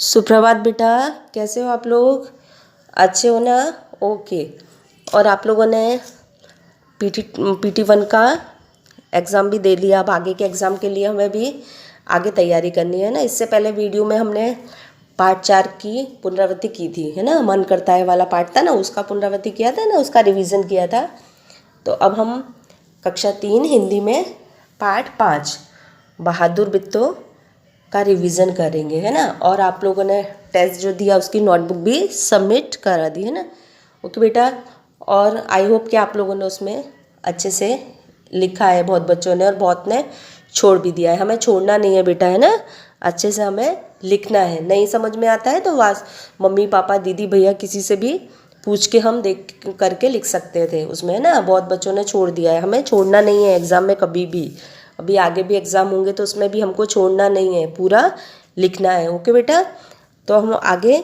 सुप्रभात बेटा, कैसे हो आप लोग? अच्छे हो ना? ओके। और आप लोगों ने पीटी 1 का एग्ज़ाम भी दे लिया। अब आगे के एग्ज़ाम के लिए हमें भी आगे तैयारी करनी है ना। इससे पहले वीडियो में हमने पार्ट 4 की पुनरावृत्ति की थी, है ना। मन करता है वाला पार्ट था ना, उसका पुनरावृत्ति किया था ना, उसका रिवीजन किया था। तो अब हम कक्षा 3 हिंदी में पार्ट 5 बहादुर बित्तो का रिवीजन करेंगे, है ना। और आप लोगों ने टेस्ट जो दिया उसकी नोटबुक भी सबमिट करा दी, है ना। ओके बेटा। और आई होप कि आप लोगों ने उसमें अच्छे से लिखा है, बहुत बच्चों ने, और बहुत ने छोड़ भी दिया है। हमें छोड़ना नहीं है बेटा, है ना। अच्छे से हमें लिखना है। नहीं समझ में आता है तो मम्मी पापा दीदी भैया किसी से भी पूछ के हम देख करके लिख सकते थे उसमें, है ना। बहुत बच्चों ने छोड़ दिया है, हमें छोड़ना नहीं है एग्ज़ाम में कभी भी। अभी आगे भी एग्ज़ाम होंगे तो उसमें भी हमको छोड़ना नहीं है, पूरा लिखना है। ओके बेटा। तो हम आगे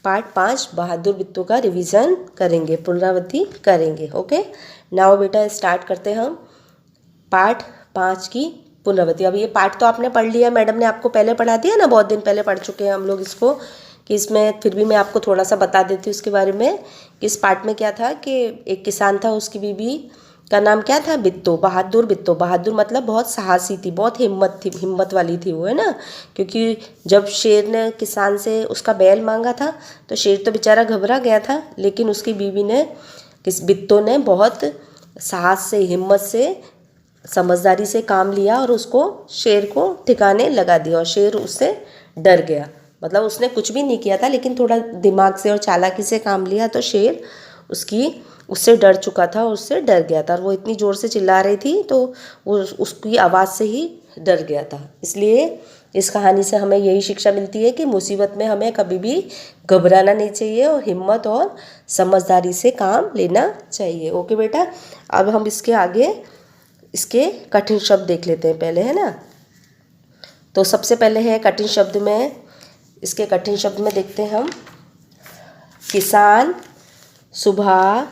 पार्ट 5 बहादुर बित्तो का रिवीजन करेंगे, पुनरावृत्ति करेंगे। ओके। नाउ बेटा स्टार्ट करते हैं हम पार्ट 5 की पुनरावृत्ति। अब ये पार्ट तो आपने पढ़ लिया, मैडम ने आपको पहले पढ़ा दिया ना, बहुत दिन पहले पढ़ चुके हैं हम लोग इसको। कि इसमें फिर भी मैं आपको थोड़ा सा बता देती हूँ इसके बारे में कि इस पार्ट में क्या था कि एक किसान था, उसकी बीवी का नाम क्या था? बित्तो, बहादुर बित्तो। बहादुर मतलब बहुत साहसी थी, बहुत हिम्मत वाली थी वो, है ना। क्योंकि जब शेर ने किसान से उसका बैल मांगा था तो शेर तो बेचारा घबरा गया था, लेकिन उसकी बीवी ने, किस बित्तो ने, बहुत साहस से, हिम्मत से, समझदारी से काम लिया और उसको, शेर को ठिकाने लगा दिया। और शेर उससे डर गया। मतलब उसने कुछ भी नहीं किया था, लेकिन थोड़ा दिमाग से और चालाकी से काम लिया तो शेर उससे डर चुका था और उससे डर गया था। और वो इतनी ज़ोर से चिल्ला रही थी तो वो उसकी आवाज़ से ही डर गया था। इसलिए इस कहानी से हमें यही शिक्षा मिलती है कि मुसीबत में हमें कभी भी घबराना नहीं चाहिए और हिम्मत और समझदारी से काम लेना चाहिए। ओके बेटा। अब हम इसके आगे इसके कठिन शब्द देख लेते हैं पहले, है ना। तो सबसे पहले है कठिन शब्द में, इसके कठिन शब्द में देखते हैं हम किसान, सुबह,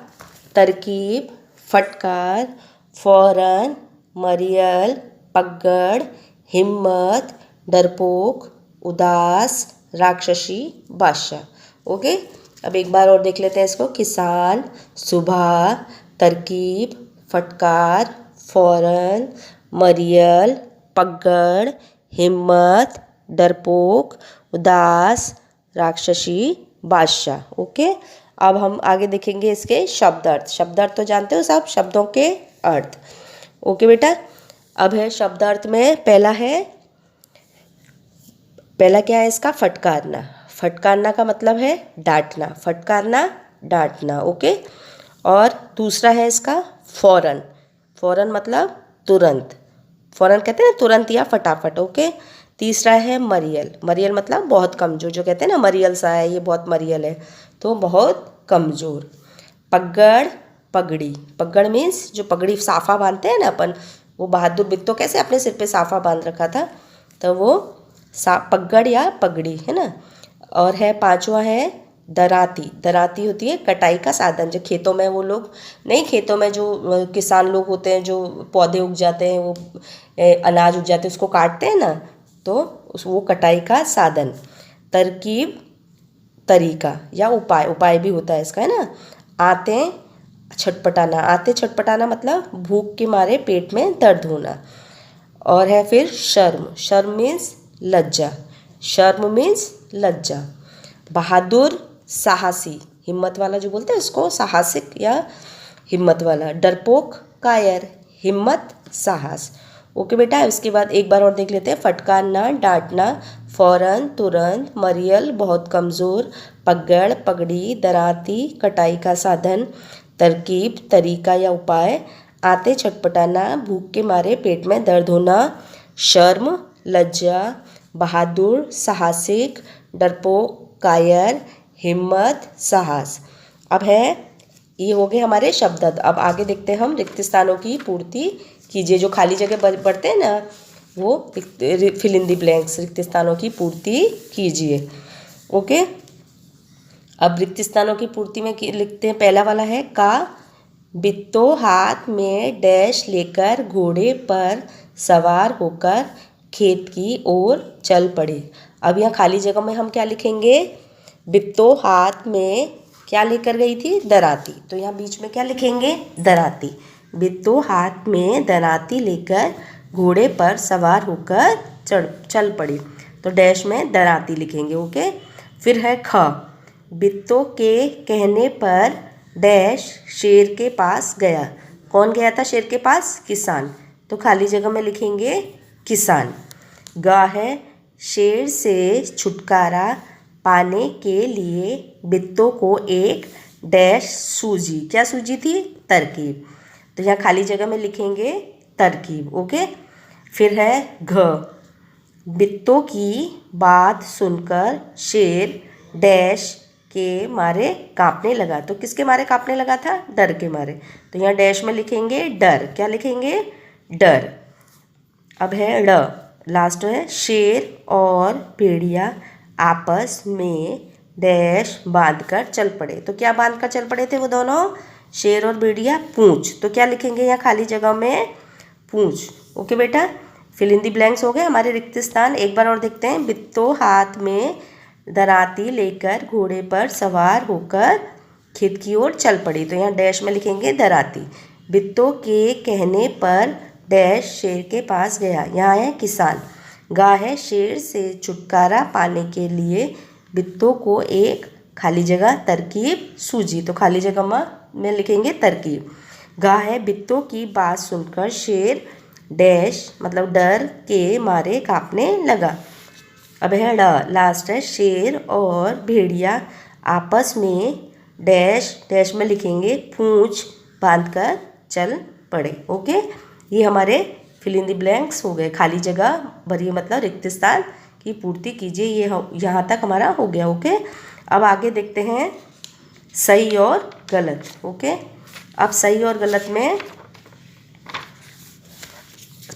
तरकीब, फटकार, फौरन, मरियल, पगड़, हिम्मत, डरपोक, उदास, राक्षसी, बादशाह। ओके। अब एक बार और देख लेते हैं इसको। किसान, सुबह, तरकीब, फटकार, फौरन, मरियल, पगड़, हिम्मत, डरपोक, उदास, राक्षसी, बादशाह। ओके। अब हम आगे देखेंगे इसके शब्द अर्थ। शब्द अर्थ तो जानते हो सब, शब्दों के अर्थ। ओके बेटा। अब है शब्द अर्थ में पहला क्या है इसका? फटकारना। फटकारना का मतलब है डांटना, फटकारना, डांटना। ओके। और दूसरा है इसका फौरन। फौरन मतलब तुरंत, फौरन कहते हैं ना तुरंत या फटाफट। ओके। तीसरा है मरियल। मरियल मतलब बहुत कमज़ोर, जो कहते हैं ना मरियल सा है, ये बहुत मरियल है, तो बहुत कमज़ोर। पगड़, पगड़ी। पगड़ मीन्स जो पगड़ी साफा बांधते हैं ना अपन, वो बहादुर बित्तो कैसे अपने सिर पे साफा बांध रखा था, तो वो पगड़ या पगड़ी, है ना। और है पांचवा है दराती। दराती होती है कटाई का साधन। जो खेतों में वो लोग, नहीं, खेतों में जो किसान लोग होते हैं, जो पौधे उग जाते हैं, वो अनाज उग जाते हैं, उसको काटते हैं ना, तो वो कटाई का साधन। तरकीब, तरीका या उपाय, उपाय भी होता है इसका, है ना। आते छटपटाना। आते छटपटाना मतलब भूख के मारे पेट में दर्द होना। और है फिर शर्म। शर्म मीन्स लज्जा। शर्म मीन्स लज्जा। बहादुर, साहसी, हिम्मत वाला जो बोलते हैं उसको साहसिक या हिम्मत वाला। डरपोक, कायर, हिम्मत, साहस। ओके बेटा। इसके बाद एक बार और देख लेते हैं। फटकारना, डांटना, फौरन, तुरंत, मरियल, बहुत कमज़ोर, पगड़, पगड़ी, दराती, कटाई का साधन, तरकीब, तरीका या उपाय, आते छटपटाना, भूख के मारे पेट में दर्द होना, शर्म, लज्जा, बहादुर, साहसिक, डरपोक, कायर, हिम्मत, साहस। अब है, ये हो गए हमारे शब्द। अब आगे देखते हैं हम रिक्त स्थानों की पूर्ति कीजिए। जो खाली जगह बढ़ते हैं ना, वो फिल इन द ब्लैंक्स, रिक्त स्थानों की पूर्ति कीजिए। ओके। अब रिक्त स्थानों की पूर्ति में लिखते हैं। पहला वाला है का। बित्तो हाथ में डैश लेकर घोड़े पर सवार होकर खेत की ओर चल पड़े। अब यहाँ खाली जगह में हम क्या लिखेंगे, बित्तो हाथ में क्या लेकर गई थी, दराती। तो यहाँ बीच में क्या लिखेंगे, दराती। बित्तो हाथ में दराती लेकर घोड़े पर सवार होकर चल पड़ी। तो डैश में दराती लिखेंगे, ओके। फिर है ख, बित्तो के कहने पर डैश शेर के पास गया। कौन गया था शेर के पास, किसान। तो खाली जगह में लिखेंगे किसान। ग है, शेर से छुटकारा पाने के लिए बित्तो को एक डैश सूझी। क्या सूझी थी, तरकीब। तो यहाँ खाली जगह में लिखेंगे तरकीब, ओके। फिर है घ, बित्तो की बात सुनकर शेर डैश के मारे कांपने लगा। तो किसके मारे कांपने लगा था, डर के मारे। तो यहाँ डैश में लिखेंगे डर। क्या लिखेंगे, डर। अब है ड़, लास्ट है, शेर और भेड़िया आपस में डैश बांधकर चल पड़े। तो क्या बांधकर चल पड़े थे वो दोनों, शेर और भेड़िया, पूंछ। तो क्या लिखेंगे यहाँ खाली जगह में, पूंछ, ओके बेटा। फिल इन दी ब्लैंक्स हो गए हमारे रिक्त स्थान। एक बार और देखते हैं। बित्तो हाथ में दराती लेकर घोड़े पर सवार होकर खेत की ओर चल पड़ी। तो यहाँ डैश में लिखेंगे दराती। बित्तो के कहने पर डैश शेर के पास गया। यहाँ है किसान। गा है, शेर से छुटकारा पाने के लिए बित्तो को एक खाली जगह तरकीब सूझी। तो खाली जगह में लिखेंगे तरकीब। गा है, बित्तो की बात सुनकर शेर डैश मतलब डर के मारे कांपने लगा। अब है ड, लास्ट है, शेर और भेड़िया आपस में डैश डैश में लिखेंगे पूंछ बांधकर चल पड़े, ओके। ये हमारे फिल इन द ब्लैंक्स हो गए, खाली जगह भरिए मतलब रिक्त स्थान की पूर्ति कीजिए। ये यहाँ तक हमारा हो गया, ओके। अब आगे देखते हैं सही और गलत, ओके। अब सही और गलत में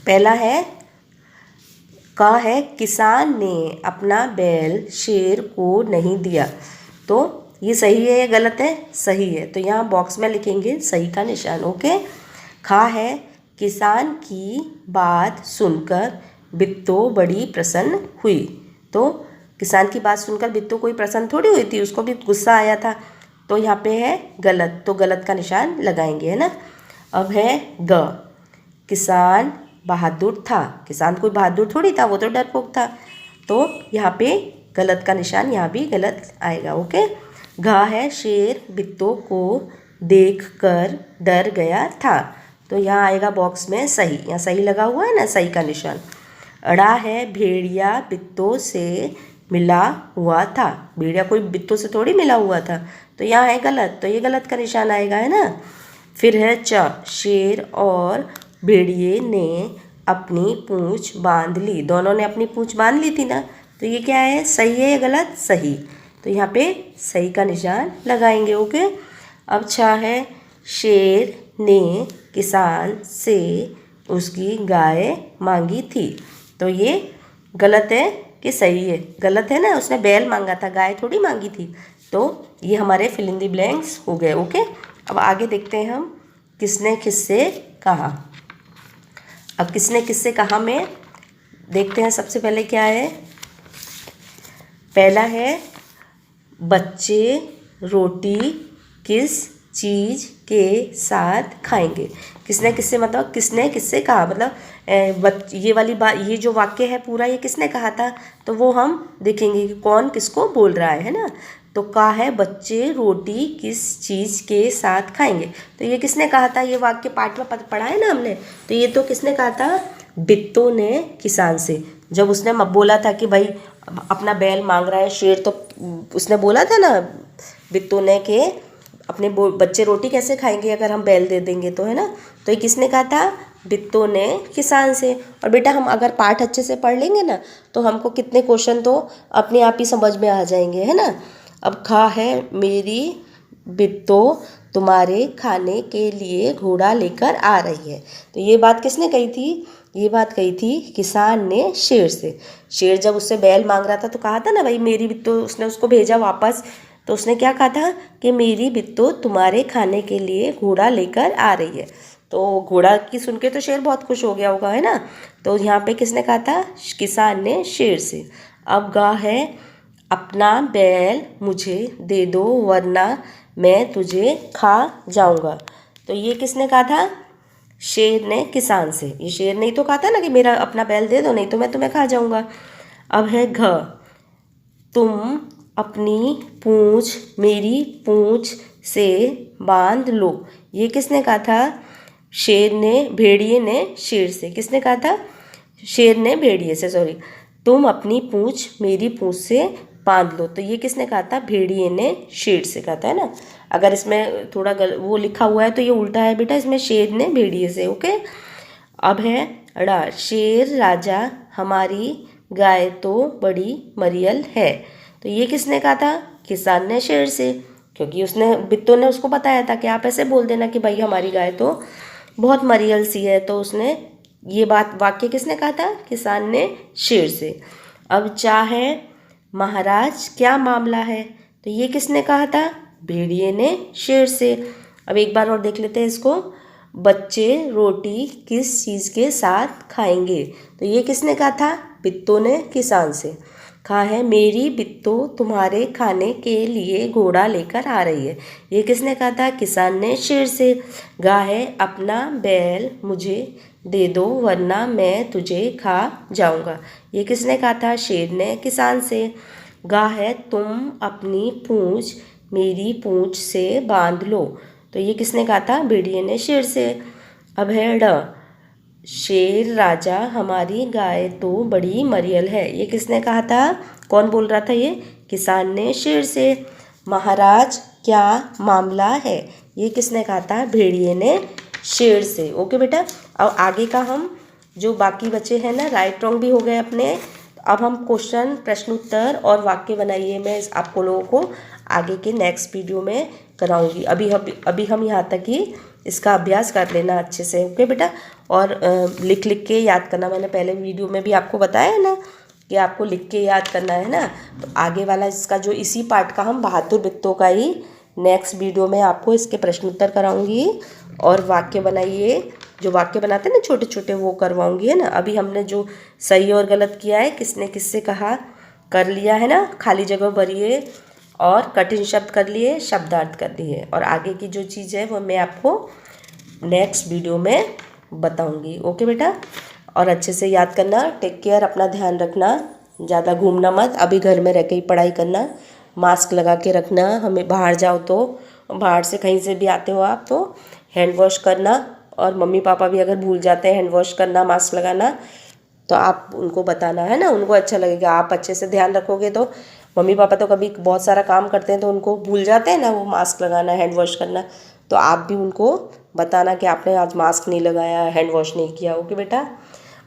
पहला है, का है, किसान ने अपना बैल शेर को नहीं दिया। तो ये सही है या गलत है, सही है। तो यहाँ बॉक्स में लिखेंगे सही का निशान, ओके। खा है, किसान की बात सुनकर बित्तो बड़ी प्रसन्न हुई। तो किसान की बात सुनकर बित्तो कोई प्रसन्न थोड़ी हुई थी, उसको भी गुस्सा आया था। तो यहाँ पे है गलत, तो गलत का निशान लगाएंगे, है ना। अब है ग, किसान बहादुर था। किसान कोई बहादुर थोड़ी था, वो तो डरपोक था। तो यहाँ पे गलत का निशान यहाँ भी गलत आएगा, ओके। घा है, शेर बित्तो को देखकर डर गया था। तो यहाँ आएगा बॉक्स में सही, यहाँ सही लगा हुआ है ना, सही का निशान। अड़ा है, भेड़िया बित्तो से मिला हुआ था। भेड़िया कोई बित्तो से थोड़ी मिला हुआ था। तो यहाँ है गलत, तो ये गलत का निशान आएगा, है ना। फिर है च, शेर और भेड़िए ने अपनी पूंछ बांध ली। दोनों ने अपनी पूंछ बांध ली थी ना। तो ये क्या है, सही है या गलत, सही। तो यहाँ पे सही का निशान लगाएंगे, ओके। अब छा है, शेर ने किसान से उसकी गाय मांगी थी। तो ये गलत है कि सही है, गलत है ना, उसने बैल मांगा था, गाय थोड़ी मांगी थी। तो ये हमारे फिल इन द ब्लैंक्स हो गए, ओके। अब आगे देखते हैं हम किसने किससे कहा। अब किसने किससे कहा में देखते हैं। सबसे पहले क्या है, पहला है, बच्चे रोटी किस चीज़ के साथ खाएंगे। किसने किससे मतलब किसने किससे कहा, मतलब ये वाली बात, ये जो वाक्य है पूरा, ये किसने कहा था, तो वो हम देखेंगे कि कौन किसको बोल रहा है ना। तो कहा है, बच्चे रोटी किस चीज़ के साथ खाएंगे। तो ये किसने कहा था, ये वाक्य पाठ में पढ़ा है ना हमने। तो ये तो किसने कहा था, बित्तो ने किसान से। जब उसने बोला था कि भाई अपना बैल मांग रहा है शेर, तो उसने बोला था ना बित्तो ने कि अपने बच्चे रोटी कैसे खाएंगे अगर हम बैल दे देंगे तो, है ना। तो ये किसने कहा था, बित्तो ने किसान से। और बेटा हम अगर पाठ अच्छे से पढ़ लेंगे ना, तो हमको कितने क्वेश्चन तो अपने आप ही समझ में आ जाएंगे, है ना। अब खा है, मेरी बित्तो तुम्हारे खाने के लिए घोड़ा लेकर आ रही है। तो ये बात किसने कही थी, ये बात कही थी किसान ने शेर से। शेर जब उससे बैल मांग रहा था तो कहा था ना भाई मेरी बित्तो, उसने उसको भेजा वापस। तो उसने क्या कहा था कि मेरी बित्तो तुम्हारे खाने के लिए घोड़ा लेकर आ रही है। तो घोड़ा की सुन के तो शेर बहुत खुश हो गया होगा, है ना। तो यहाँ पे किसने कहा था, किसान ने शेर से। अब गा है अपना बैल मुझे दे दो वरना मैं तुझे खा जाऊंगा। तो ये किसने कहा था? शेर ने किसान से। ये शेर ने ही तो कहा था ना कि मेरा अपना बैल दे दो नहीं तो मैं तुम्हें खा जाऊंगा। अब है घ, तुम अपनी पूंछ मेरी पूंछ से बांध लो। ये किसने कहा था? शेर ने, भेड़िए ने शेर से। किसने कहा था? शेर ने भेड़िए से, सॉरी। तुम अपनी पूंछ मेरी पूंछ से बांध लो। तो ये किसने कहा था? भेड़िए ने शेर से कहा था, है ना। अगर इसमें थोड़ा वो लिखा हुआ है तो ये उल्टा है बेटा, इसमें शेर ने भेड़िए से। ओके। अब है ड़ा, शेर राजा हमारी गाय तो बड़ी मरियल है। तो ये किसने कहा था? किसान ने शेर से, क्योंकि उसने, बिट्टो ने उसको बताया था कि आप ऐसे बोल देना कि भाई हमारी गाय तो बहुत मरियल सी है। तो उसने ये बात, वाक्य किसने कहा था? किसान ने शेर से। अब चा है महाराज क्या मामला है। तो ये किसने कहा था? भेड़िए ने शेर से। अब एक बार और देख लेते हैं इसको। बच्चे रोटी किस चीज़ के साथ खाएंगे। तो ये किसने कहा था? बिट्टो ने किसान से। कहा है मेरी बिट्टो तुम्हारे खाने के लिए घोड़ा लेकर आ रही है। ये किसने कहा था? किसान ने शेर से। गा है अपना बैल मुझे दे दो वरना मैं तुझे खा जाऊंगा। ये किसने कहा था? शेर ने किसान से। गा है तुम अपनी पूंछ मेरी पूंछ से बांध लो। तो ये किसने कहा था? भेड़िए ने शेर से। अब है ड, शेर राजा हमारी गाय तो बड़ी मरियल है। ये किसने कहा था? कौन बोल रहा था? ये किसान ने शेर से। महाराज क्या मामला है। ये किसने कहा था? भेड़िए ने शेर से। ओके बेटा। अब आगे का हम जो बाकी बचे हैं ना, राइट रॉन्ग भी हो गए अपने। अब हम क्वेश्चन, प्रश्न उत्तर और वाक्य बनाइए मैं आपको लोगों को आगे के नेक्स्ट वीडियो में कराऊंगी। अभी हम यहाँ तक ही इसका अभ्यास कर लेना अच्छे से। ओके बेटा। और लिख लिख के याद करना। मैंने पहले वीडियो में भी आपको बताया है ना कि आपको लिख के याद करना है ना। तो आगे वाला इसका जो इसी पार्ट का हम बहादुर बिट्टो का ही नेक्स्ट वीडियो में आपको इसके प्रश्न उत्तर कराऊंगी और वाक्य बनाइए। जो वाक्य बनाते हैं ना छोटे छोटे, वो करवाऊंगी, है ना। अभी हमने जो सही और गलत किया है, किसने किससे कहा, कर लिया है ना। खाली जगह भरिए और कठिन शब्द कर लिए, शब्दार्थ कर लिए। और आगे की जो चीज़ है वो मैं आपको नेक्स्ट वीडियो में बताऊंगी। ओके बेटा। और अच्छे से याद करना। टेक केयर, अपना ध्यान रखना, ज़्यादा घूमना मत, अभी घर में रह के ही पढ़ाई करना। मास्क लगा के रखना। हमें बाहर जाओ तो, बाहर से कहीं से भी आते हो आप तो हैंड वॉश करना। और मम्मी पापा भी अगर भूल जाते हैं हैंड वॉश करना, मास्क लगाना, तो आप उनको बताना, है ना। उनको अच्छा लगेगा। आप अच्छे से ध्यान रखोगे तो मम्मी पापा तो कभी बहुत सारा काम करते हैं तो उनको भूल जाते हैं ना वो मास्क लगाना, हैंड वॉश करना। तो आप भी उनको बताना कि आपने आज मास्क नहीं लगाया, हैंड वॉश नहीं किया। ओके बेटा।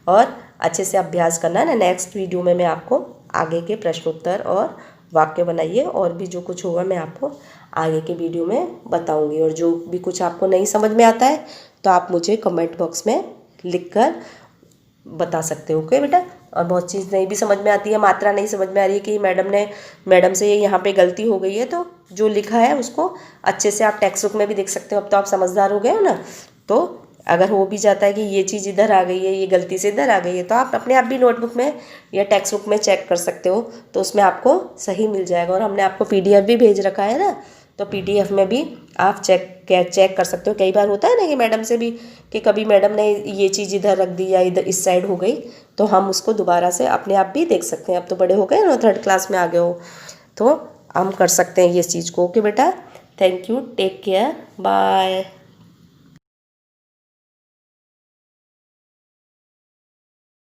और अच्छे से अभ्यास करना ना। नेक्स्ट वीडियो में मैं आपको आगे के प्रश्न उत्तर और वाक्य बनाइए और भी जो कुछ होगा मैं आपको आगे के वीडियो में बताऊंगी। और जो भी कुछ आपको नहीं समझ में आता है तो आप मुझे कमेंट बॉक्स में लिखकर बता सकते हो। ओके बेटा। और बहुत चीज़ नहीं भी समझ में आती है, मात्रा नहीं समझ में आ रही है कि मैडम से ये यहाँ पे गलती हो गई है, तो जो लिखा है उसको अच्छे से आप टेक्स्ट बुक में भी देख सकते हो। अब तो आप समझदार हो गए हो ना। तो अगर हो भी जाता है कि ये चीज़ इधर आ गई है, ये गलती से इधर आ गई है, तो आप अपने आप भी नोटबुक में या टेक्स्ट बुक में चेक कर सकते हो। तो उसमें आपको सही मिल जाएगा। और हमने आपको PDF भी भेज रखा है ना, तो PDF में भी आप चेक कर सकते हो। कई बार होता है ना कि मैडम से भी कि कभी मैडम ने ये चीज़ इधर रख दी या इधर इस साइड हो गई, तो हम उसको दोबारा से अपने आप भी देख सकते हैं। अब तो बड़े हो गए ना, 3rd क्लास में आ गए हो, तो हम कर सकते हैं ये चीज़ को। ओके बेटा। Thank you. Take care. Bye.